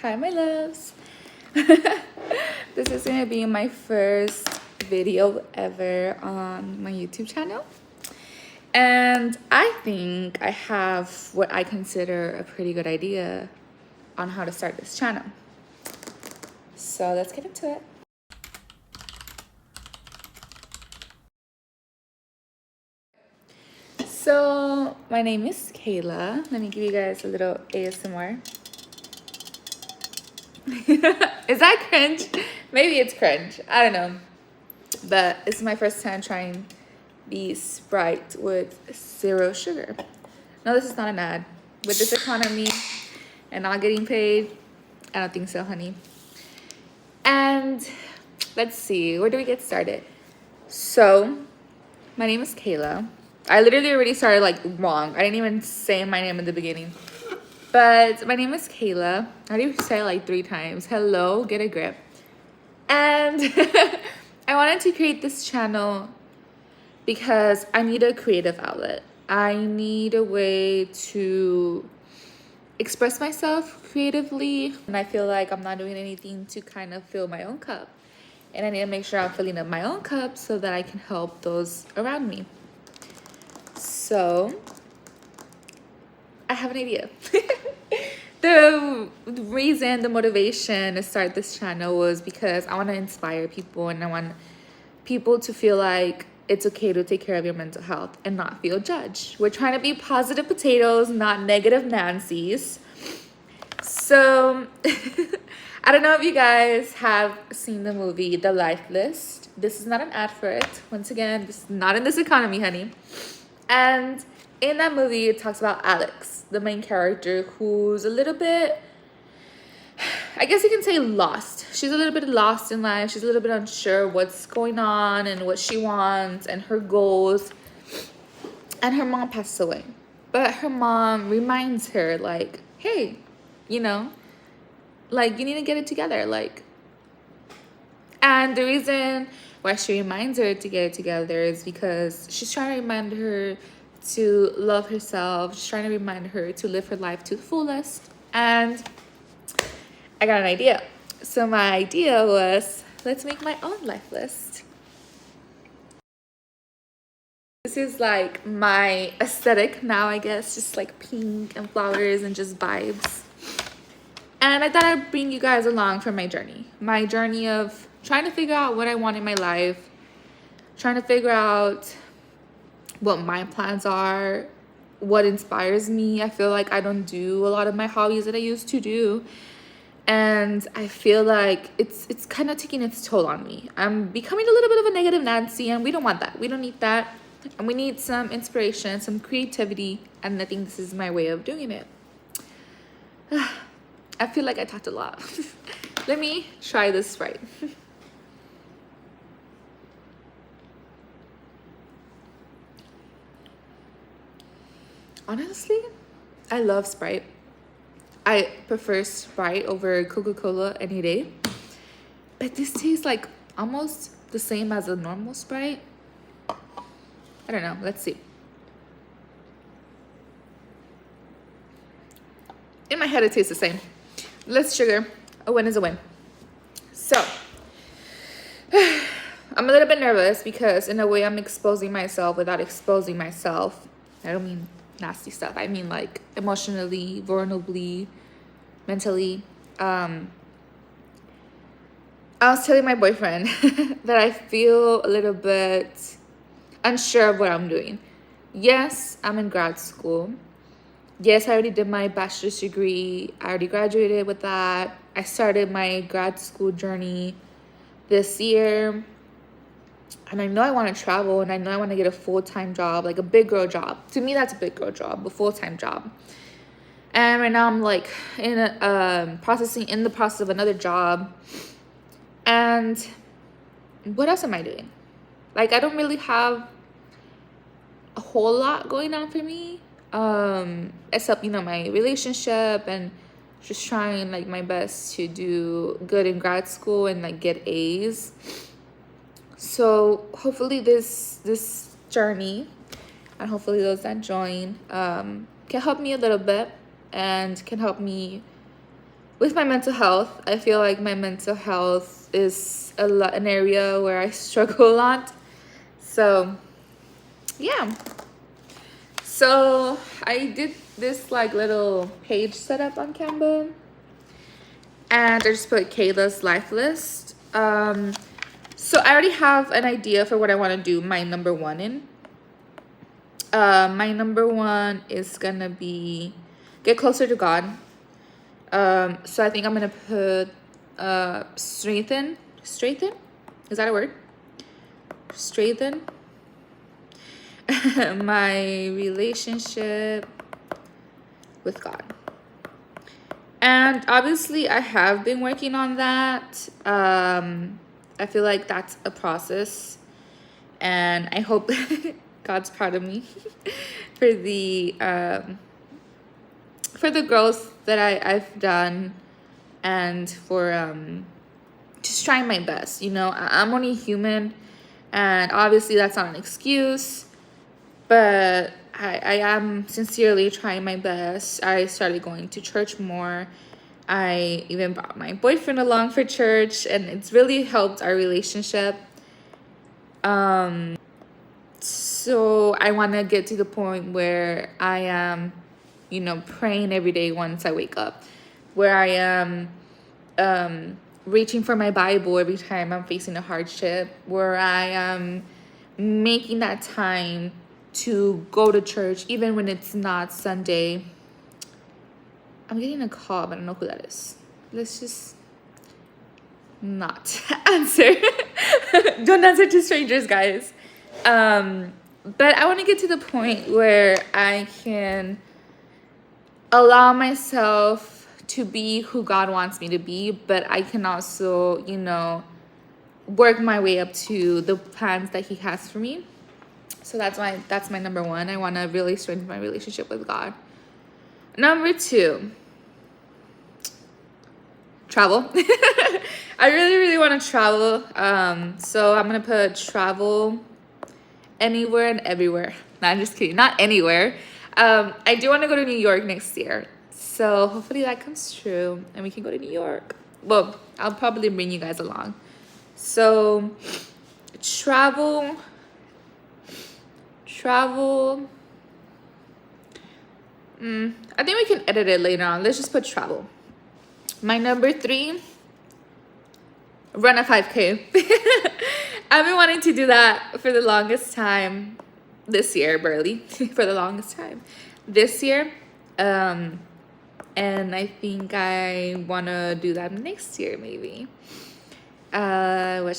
Hi, my loves. This is gonna be my first video ever on my YouTube channel. And I think I have what I consider a pretty good idea on how to start this channel. So let's get into it. So my name is Kayla. Let me give you guys a little ASMR. Is that cringe? Maybe it's cringe. I don't know. But it's my first time trying the Sprite with 0 sugar. No, this is not an ad. With this economy and not getting paid, I don't think so, honey. And let's see, where do we get started? So, my name is Kayla. I literally already started like wrong. I didn't even say my name in the beginning. But my name is Kayla. I didn't say it like 3 times. Hello, get a grip. And I wanted to create this channel because I need a creative outlet. I need a way to express myself creatively. And I feel like I'm not doing anything to kind of fill my own cup. And I need to make sure I'm filling up my own cup so that I can help those around me. So I have an idea. The reason, the motivation to start this channel was because I want to inspire people, and I want people to feel like it's okay to take care of your mental health and not feel judged. We're trying to be positive potatoes, not negative Nancy's. So I don't know if you guys have seen the movie The Life List. This is not an ad for it. Once again, this is not in this economy, honey. And in that movie, it talks about Alex, the main character, who's a little bit, I guess you can say, lost. She's a little bit lost in life. She's a little bit unsure what's going on and what she wants and her goals. And her mom passed away. But her mom reminds her, like, hey, you know, like, you need to get it together. Like, and the reason why she reminds her to get it together is because she's trying to remind her to love herself. She's trying to remind her to live her life to the fullest. And I got an idea. So my idea was, let's make my own life list. This is like my aesthetic now, I guess, just like pink and flowers and just vibes. And I thought I'd bring you guys along for my journey of trying to figure out what I want in my life, trying to figure out what my plans are, what inspires me. I feel like I don't do a lot of my hobbies that I used to do. And I feel like it's kind of taking its toll on me. I'm becoming a little bit of a negative Nancy, and we don't want that. We don't need that. And we need some inspiration, some creativity. And I think this is my way of doing it. I feel like I talked a lot. Let me try this Sprite. Honestly, I love Sprite. I prefer Sprite over Coca-Cola any day. But this tastes like almost the same as a normal Sprite. I don't know. Let's see. In my head, it tastes the same. Less sugar. A win is a win. So, I'm a little bit nervous because in a way I'm exposing myself without exposing myself. I don't mean nasty stuff. I mean like emotionally, vulnerably, mentally. I was telling my boyfriend that I feel a little bit unsure of what I'm doing. Yes, I'm in grad school. Yes, I already did my bachelor's degree. I already graduated with that. I started my grad school journey this year. And I know I want to travel, and I know I want to get a full-time job, like a big girl job. To me, that's a big girl job, a full-time job. And right now I'm like in the process of another job. And what else am I doing? Like, I don't really have a whole lot going on for me, except, you know, my relationship and just trying like my best to do good in grad school and like get A's. So hopefully this journey, and hopefully those that join, can help me a little bit and can help me with my mental health. I feel like my mental health is an area where I struggle a lot. So yeah. So I did this like little page setup on Canva, and I just put Kayla's life list. So I already have an idea for what I want to do my number one in. My number one is gonna be get closer to God. So I think I'm gonna put strengthen. Is that a word? Strengthen my relationship with God. And obviously I have been working on that. I feel like that's a process, and I hope God's proud of me for the growth that I've done, and for just trying my best. You know, I'm only human, and obviously that's not an excuse, but I am sincerely trying my best. I started going to church more. I even brought my boyfriend along for church, and it's really helped our relationship. So I want to get to the point where I am, you know, praying every day once I wake up, where I am reaching for my Bible every time I'm facing a hardship, where I am making that time to go to church even when it's not Sunday. I'm getting a call, but I don't know who that is. Let's just not answer. Don't answer to strangers, guys. But I want to get to the point where I can allow myself to be who God wants me to be, but I can also, you know, work my way up to the plans that He has for me. So that's my number one. I want to really strengthen my relationship with God. Number two, travel. I really want to travel. So I'm going to put travel anywhere and everywhere. No, I'm just kidding. Not anywhere. I do want to go to New York next year. So hopefully that comes true and we can go to New York. Well, I'll probably bring you guys along. So travel. I think we can edit it later on. Let's just put travel. My number three, run a 5K. I've been wanting to do that for the longest time this year, barely. For the longest time this year. And I think I want to do that next year, maybe. What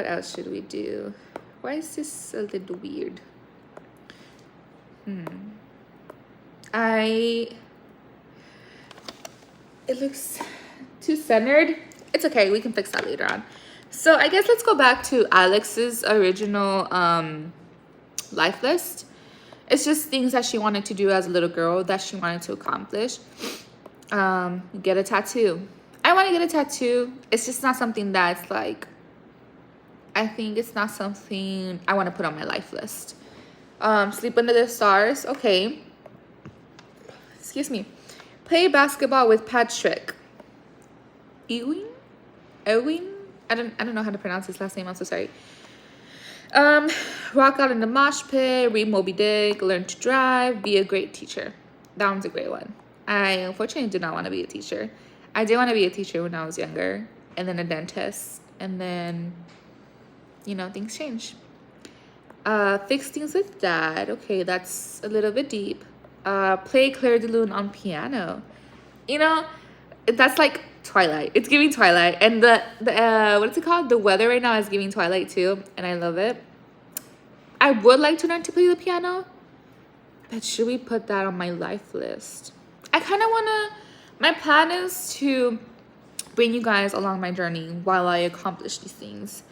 else should we do? Why is this a little weird? It looks too centered. It's okay, we can fix that later on. So I guess let's go back to Alex's original life list. It's just things that she wanted to do as a little girl that she wanted to accomplish. Get a tattoo. I want to get a tattoo. It's just not something that's like, I think it's not something I want to put on my life list. Sleep under the stars. Okay. Excuse me. Play basketball with Patrick. Ewing? I don't know how to pronounce his last name. I'm so sorry. Rock out in the mosh pit. Read Moby Dick. Learn to drive. Be a great teacher. That one's a great one. I unfortunately do not want to be a teacher. I did want to be a teacher when I was younger, and then a dentist, and then, you know, things change. Fix things with Dad. Okay, that's a little bit deep. Play Claire de Lune on piano. You know, that's like Twilight. It's giving Twilight, and the what is it called? The weather right now is giving Twilight too, and I love it. I would like to learn to play the piano, but should we put that on my life list? I kind of want to, my plan is to bring you guys along my journey while I accomplish these things.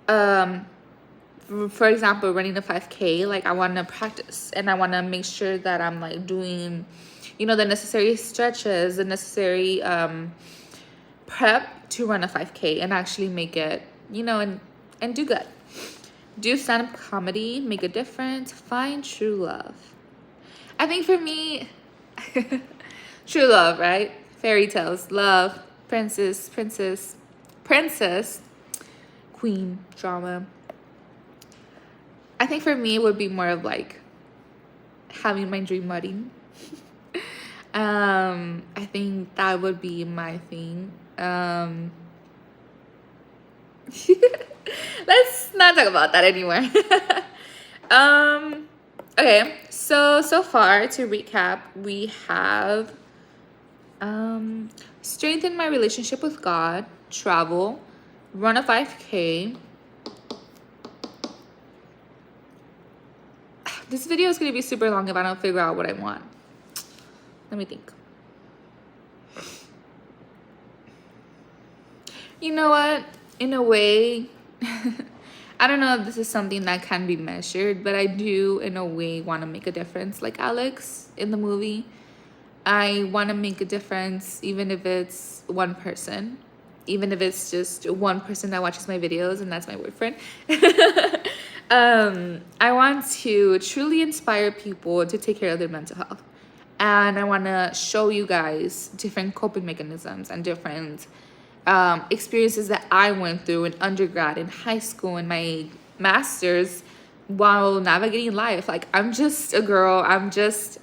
For example, running a 5K, like I want to practice and I want to make sure that I'm like doing, you know, the necessary stretches, the necessary prep to run a 5K and actually make it, you know, and do good. Do stand-up comedy, make a difference, find true love. I think for me, true love, right? fairy tales, love, princess, queen drama. I think for me it would be more of like having my dream wedding. I think that would be my thing. Let's not talk about that anymore. Okay, so far to recap, we have strengthen my relationship with God, travel, run a 5K. This video is going to be super long if I don't figure out what I want. Let me think. You know what? In a way, I don't know if this is something that can be measured, but I do, in a way, want to make a difference. Like Alex in the movie, I want to make a difference, even if it's one person, even if it's just one person that watches my videos, and that's my boyfriend. I want to truly inspire people to take care of their mental health. And I want to show you guys different coping mechanisms and different experiences that I went through in undergrad, in high school, in my master's, while navigating life. Like, I'm just a girl. I'm just,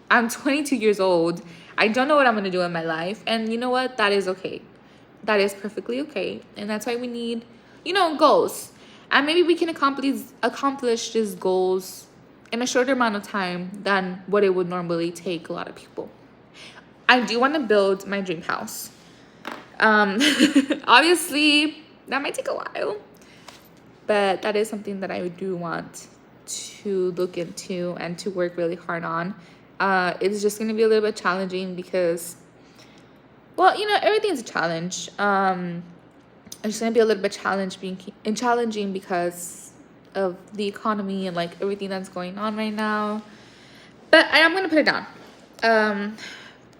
I'm 22 years old. I don't know what I'm going to do in my life. And you know what? That is okay. That is perfectly okay. And that's why we need, goals. And maybe we can accomplish these goals in a shorter amount of time than what it would normally take a lot of people. I do want to build my dream house. Obviously, that might take a while. But that is something that I do want to look into and to work really hard on. It's just going to be a little bit challenging because, well, everything's a challenge. It's going to be a little bit challenging because of the economy and like everything that's going on right now. But I am going to put it down.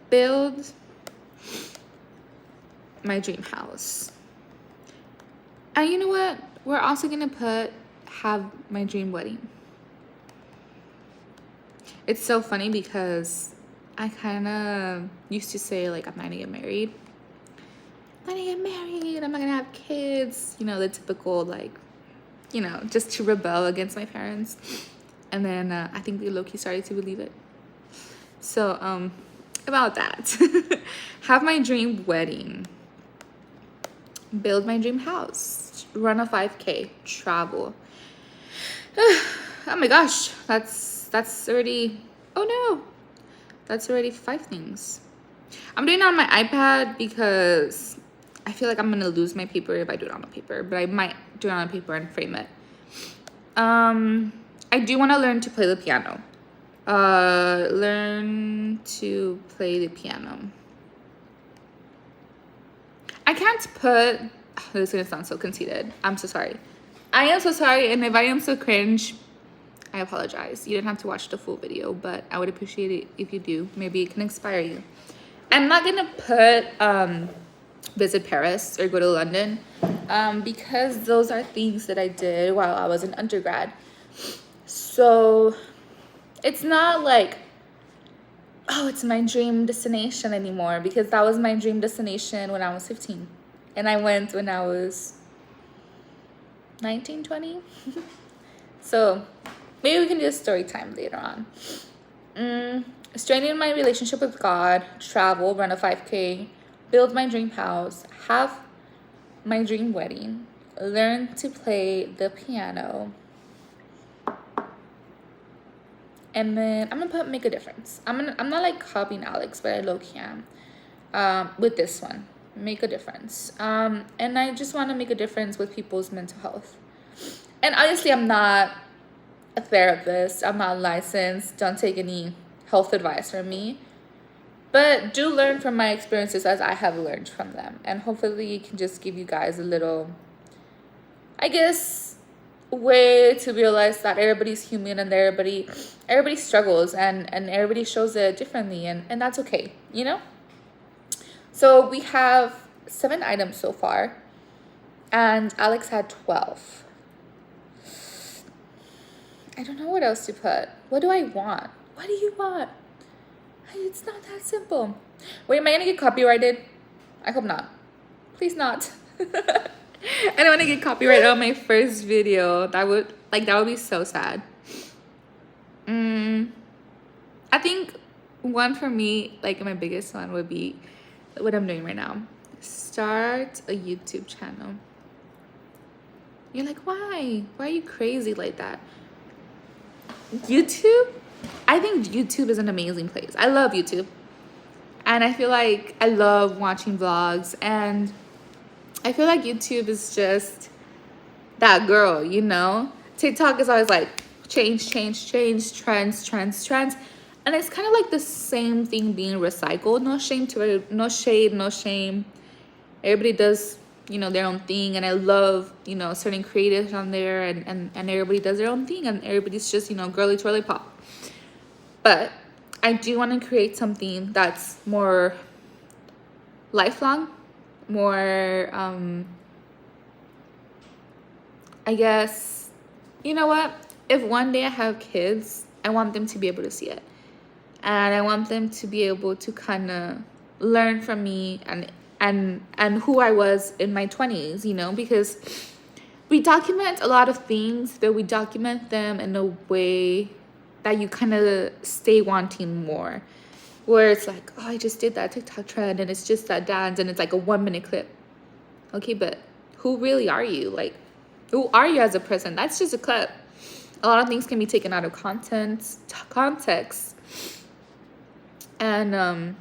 Build my dream house. And you know what? We're also going to have my dream wedding. It's so funny because I kind of used to say, like, I'm not going to get married. I'm not going to have kids. The typical, like, just to rebel against my parents. And then I think they low-key started to believe it. So, about that. Have my dream wedding. Build my dream house. Run a 5K. Travel. Oh my gosh. That's already... Oh no. That's already 5 things. I'm doing it on my iPad because I feel like I'm going to lose my paper if I do it on a paper. But I might do it on a paper and frame it. I do want to learn to play the piano. Learn to play the piano. I can't put... Oh, this is going to sound so conceited. I'm so sorry. I am so sorry. And if I am so cringe, I apologize. You didn't have to watch the full video, but I would appreciate it if you do. Maybe it can inspire you. I'm not going to put visit Paris or go to London because those are things that I did while I was an undergrad. So it's not like, oh, it's my dream destination anymore, because that was my dream destination when I was 15. And I went when I was 19, 20. So maybe we can do a story time later on. Strengthen my relationship with God, travel, run a 5K, build my dream house, have my dream wedding, learn to play the piano. And then I'm gonna make a difference. I'm not like copying Alex, but I low-key am with this one. Make a difference. And I just want to make a difference with people's mental health. And obviously, I'm not a therapist. I'm not licensed. Don't take any health advice from me. But do learn from my experiences as I have learned from them. And hopefully, it can just give you guys a little, I guess, way to realize that everybody's human and everybody struggles and everybody shows it differently. And that's okay, So we have 7 items so far. And Alex had 12. I don't know what else to put. What do I want? What do you want? It's not that simple. Wait, am I gonna get copyrighted? I hope not. Please not. I don't want to get copyrighted on my first video. That would be so sad. I think one for me, like my biggest one, would be what I'm doing right now. Start a YouTube channel. You're like, why? Why are you crazy like that? YouTube? I think YouTube is an amazing place. I love YouTube. And I feel like I love watching vlogs. And I feel like YouTube is just that girl, you know? TikTok is always like change, trends. And it's kind of like the same thing being recycled. No shame to it. No shade, no shame. Everybody does, you know, their own thing. And I love, you know, certain creatives on there. And everybody does their own thing. And everybody's just, you know, girly twirly pop. But I do want to create something that's more lifelong. More, I guess, you know what? If one day I have kids, I want them to be able to see it. And I want them to be able to kind of learn from me and who I was in my 20s, you know, because we document a lot of things, but we document them in a way that you kind of stay wanting more. Where it's like, oh, I just did that TikTok trend and it's just that dance and it's like a 1-minute clip. Okay, but who really are you? Like, who are you as a person? That's just a clip. A lot of things can be taken out of context. And I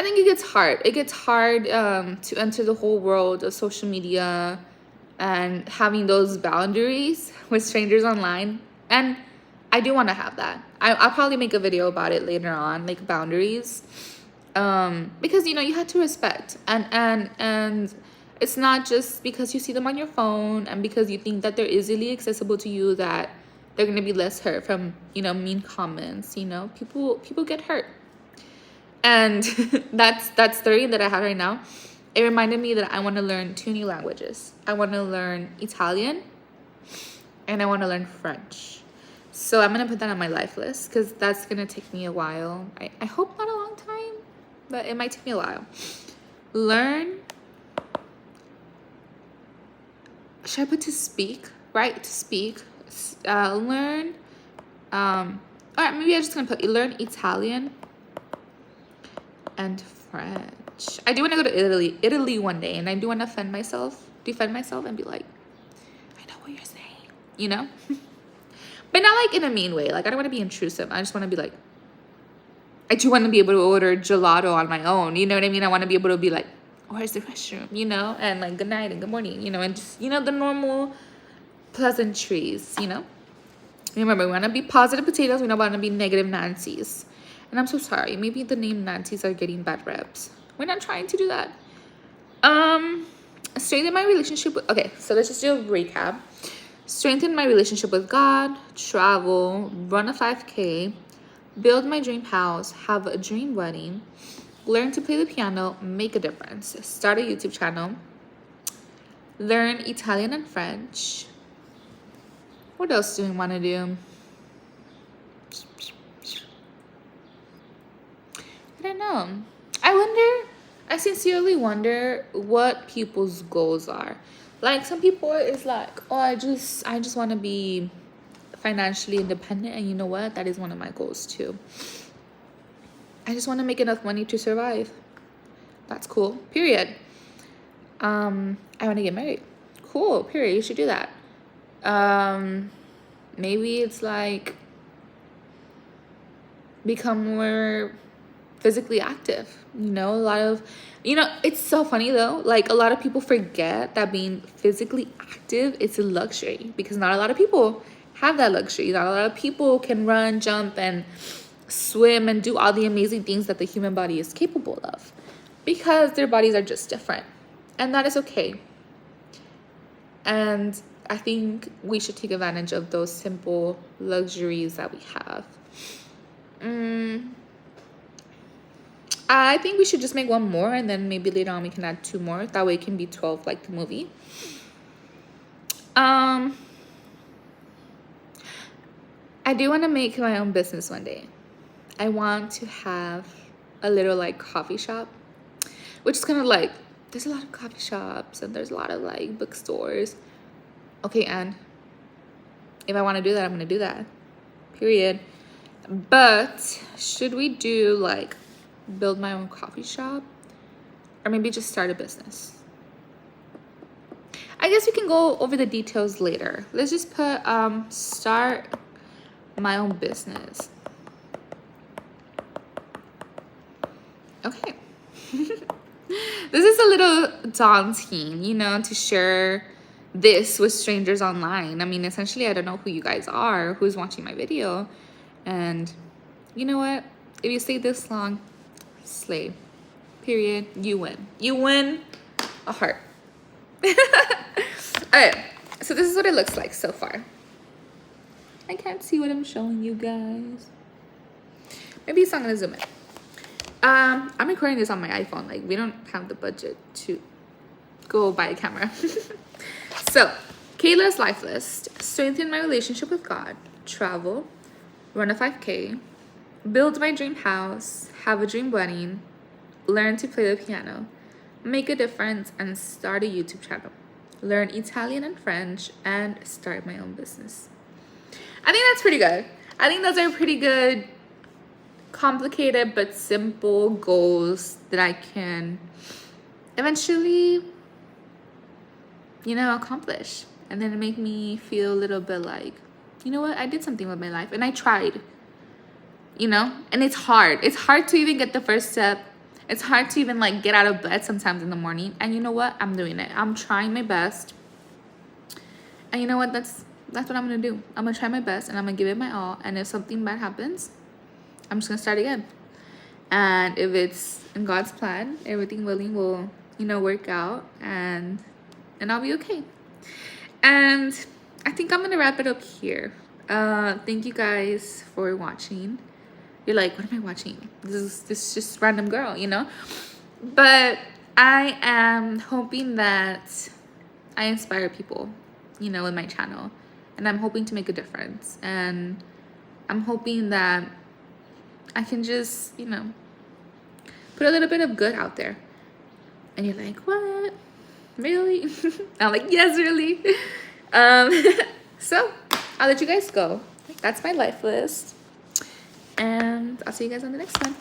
think it gets hard. It gets hard to enter the whole world of social media and having those boundaries with strangers online. And I do want to have that. I'll probably make a video about it later on, like boundaries. Because, you know, you have to respect. And it's not just because you see them on your phone and because you think that they're easily accessible to you that they're going to be less hurt from, you know, mean comments. You know, people get hurt. And that's the reading that I have right now. It reminded me that I want to learn 2 new languages. I want to learn Italian and I want to learn French. So I'm going to put that on my life list because that's going to take me a while. I hope not a long time, but it might take me a while. Learn. Should I put to speak? Right? To speak. Learn. All right, maybe I'm just going to put learn Italian and French. I do want to go to Italy one day, and I do want to defend myself and be like, I know what you're saying, you know? But not like in a mean way. Like, I don't want to be intrusive. I just want to be like, I do want to be able to order gelato on my own. You know what I mean? I want to be able to be like, where's the restroom? You know? And like, good night and good morning, you know? And just, you know, the normal pleasantries, you know? Remember, we want to be positive potatoes. We don't want to be negative Nancy's. And I'm so sorry. Maybe the name Nancy's are getting bad reps. We're not trying to do that. Strengthen my relationship with... Okay, so let's just do a recap. Strengthen my relationship with God, travel, run a 5K, build my dream house, have a dream wedding, learn to play the piano, make a difference, start a YouTube channel, learn Italian and French. What else do we want to do? I don't know. I sincerely wonder what people's goals are. Like, some people is like, oh, I just want to be financially independent. And you know what? That is one of my goals too. I just want to make enough money to survive. That's cool. Period. I want to get married. Cool. Period. You should do that. Maybe it's like become more physically active. You know, a lot of, you know, it's so funny though. Like, a lot of people forget that being physically active is a luxury because not a lot of people have that luxury. Not a lot of people can run, jump, and swim and do all the amazing things that the human body is capable of because their bodies are just different. And that is okay. And I think we should take advantage of those simple luxuries that we have. I think we should just make one more and then maybe later on we can add 2 more. That way it can be 12 like the movie. I do want to make my own business one day. I want to have a little like coffee shop, which is kind of like, there's a lot of coffee shops and there's a lot of like bookstores. Okay, and if I want to do that, I'm going to do that. Period. But should we do like build my own coffee shop or maybe just start a business? I guess we can go over the details later. Let's just put start my own business. Okay. This is a little daunting, you know, to share this with strangers online. I mean, essentially, I don't know who you guys are, who's watching my video. And you know what? If you stay this long, slay. Period. You win. You win a heart. Alright, so this is what it looks like so far. I can't see what I'm showing you guys. Maybe it's not gonna zoom in. I'm recording this on my iPhone. Like, we don't have the budget to go buy a camera. So, Kayla's life list: strengthen my relationship with God, travel, run a 5K, build my dream house, have a dream wedding, learn to play the piano, make a difference, and start a YouTube channel, learn Italian and French, and start my own business. I think that's pretty good. I think those are pretty good, complicated but simple goals that I can eventually, you know, accomplish. And then it make me feel a little bit like, you know what, I did something with my life and I tried, you know. And it's hard to even get the first step. It's hard to even like get out of bed sometimes in the morning. And you know what, I'm doing it. I'm trying my best. And you know what, that's what I'm gonna do. I'm gonna try my best and I'm gonna give it my all. And if something bad happens, I'm just gonna start again. And if it's in God's plan, everything willing will, you know, work out, and I'll be okay. And I think I'm gonna wrap it up here. Thank you guys for watching. You're like, what am I watching? This is just random girl, you know? But I am hoping that I inspire people, you know, in my channel. And I'm hoping to make a difference. And I'm hoping that I can just, you know, put a little bit of good out there. And you're like, what? Really? I'm like, yes, really. So I'll let you guys go. That's my life list. And I'll see you guys on the next one.